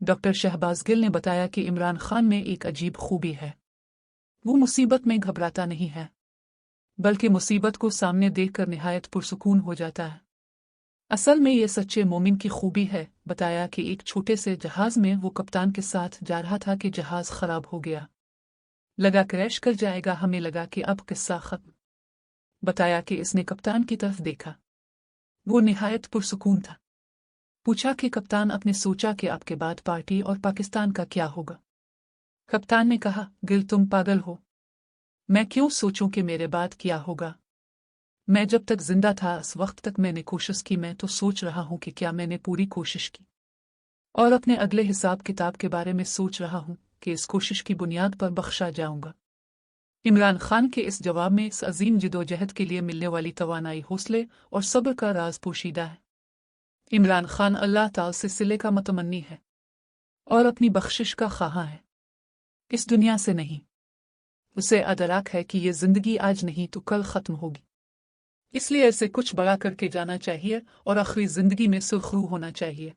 Doctor Shahbaz Gill ने बताया कि इमरान खान में एक अजीब खूबी है। वो मुसीबत में घबराता नहीं है, बल्कि मुसीबत को सामने देखकर निहायत पुरसुकून हो जाता है। असल में ये सच्चे मोमिन की खूबी है। बताया कि एक छोटे से जहाज में वो कप्तान के साथ जा रहा था कि जहाज खराब हो गया, लगा क्रैश कर जाएगा। हमें लगा कि अब किस्सा खत्म। बताया कि इसने कप्तान की तरफ देखा, वो निहायत पुरसुकून था। पूछा कि कप्तान, आपने सोचा कि आपके बाद पार्टी और पाकिस्तान का क्या होगा? कप्तान ने कहा, गिल तुम पागल हो, मैं क्यों सोचूं कि मेरे बाद क्या होगा? मैं जब तक जिंदा था उस वक्त तक मैंने कोशिश की। मैं तो सोच रहा हूं कि क्या मैंने पूरी कोशिश की, और अपने अगले हिसाब किताब के बारे में सोच रहा हूं कि इस कोशिश की बुनियाद पर बख्शा जाऊंगा। इमरान खान के इस जवाब में इस अजीम जिदोजहद के लिए मिलने वाली तवानाई, हौसले और सब्र का राज पोशीदा है। इमरान खान अल्लाह ताला से सिले का मतमन्नी है और अपनी बख्शिश का ख्वाह है, इस दुनिया से नहीं। उसे अदराक है कि ये जिंदगी आज नहीं तो कल खत्म होगी, इसलिए इसे कुछ बड़ा करके जाना चाहिए और आखिरी जिंदगी में सुरखरू होना चाहिए।